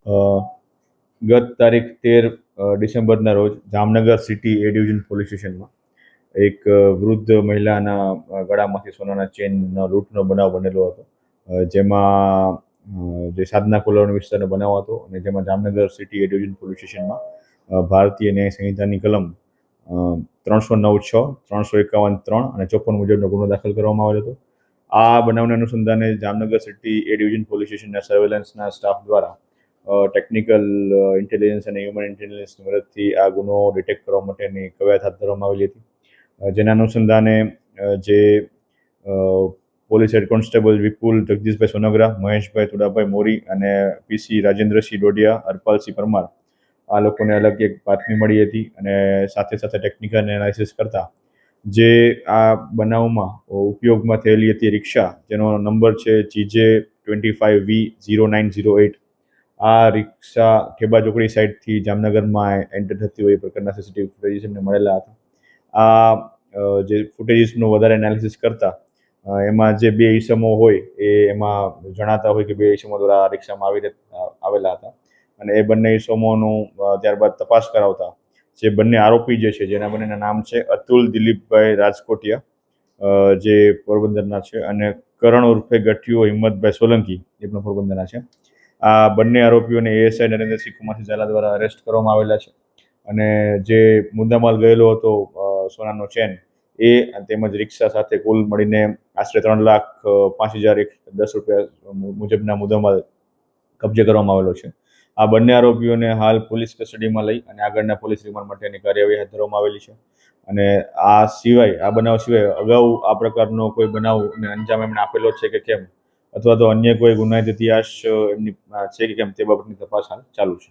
ગત તારીખ 13 ડિસેમ્બરના રોજ જામનગર સિટી એ ડિવિઝન પોલીસ સ્ટેશનમાં એક વૃદ્ધ મહિલાના ગળામાંથી સોનાના ચેનનો લૂંટનો બનાવ બનેલો હતો, જેમાં જે સાધના કોલોની વિસ્તારનો બનાવ હતો અને જેમાં જામનગર સિટી એ ડિવિઝન પોલીસ સ્ટેશનમાં ભારતીય ન્યાય સંહિતાની કલમ 309(6), 351(3) અને 54 મુજબનો ગુનો દાખલ કરવામાં આવેલો હતો. આ બનાવના અનુસંધાને જામનગર સિટી એ ડિવિઝન પોલીસ સ્ટેશનના સર્વેલન્સના સ્ટાફ દ્વારા ટેકનિકલ ઇન્ટેલિજન્સ અને હ્યુમન ઇન્ટેલિજન્સની મદદથી આ ગુનો ડિટેક્ટ કરવા માટેની કવાયત હાથ ધરવામાં આવેલી હતી. જેના અનુસંધાને જે પોલીસ હેડ કોન્સ્ટેબલ વિપુલ જગદીશભાઈ સોનગરા, મહેશભાઈ તુડાભાઈ મોરી અને પીસી રાજેન્દ્રસિંહ ડોડિયા, હરપાલસિંહ પરમાર, આ લોકોને અલગ એક બાતમી મળી હતી અને સાથે સાથે ટેકનિકલ એનાલિસિસ કરતા જે આ બનાવમાં ઉપયોગમાં થયેલી હતી રિક્ષા, જેનો નંબર છે GJ25V0908, આ રિક્ષા ઠેબા ચોકડી સાઈડથી જામનગરમાં એન્ટર થતી હોય એ પ્રકારના સીસીટીવી ફૂટેજીસ એમને મળેલા હતા. આ જે ફૂટેજીસનું વધારે એનાલિસિસ કરતા એમાં જે બે ઈસમો હોય એમાં જણાતા હોય કે બે ઈસમો દ્વારા આ રિક્ષામાં આવેલા હતા અને એ બંને ઈસમોનું ત્યારબાદ તપાસ કરાવતા જે બંને આરોપી જે છે, જેના બંનેના નામ છે અતુલ દિલીપભાઈ રાજકોટિયા, જે પોરબંદરના છે, અને કરણ ઉર્ફે ગઠિયો હિંમતભાઈ સોલંકી, એ પણ પોરબંદરના છે. આ બંને આરોપીઓને એએસઆઈ નરેન્દ્રસિંહ કુમારસિંહ ઝાલા દ્વારા અરેસ્ટ કરવામાં આવેલા છે અને જે મુદ્દામાલ ગયેલો હતો સોનાનો ચેન, એ તેમજ રિક્ષા સાથે કુલ મળીને આશરે 3,05,010 રૂપિયા મુજબના મુદ્દામાલ કબજે કરવામાં આવેલો છે. આ બંને આરોપીઓને હાલ પોલીસ કસ્ટડીમાં લઈ અને આગળના પોલીસ રિમાન્ડ માટેની કાર્યવાહી હાથ ધરવામાં આવેલી છે. અને આ સિવાય, આ બનાવ સિવાય અગાઉ આ પ્રકારનો કોઈ બનાવને અંજામ એમણે આપેલો છે કે કેમ, અથવા તો અન્ય કોઈ ગુનાહિત ઇતિહાસ એમની છે કે કેમ, તે બાબતની તપાસ હાલ ચાલુ છે.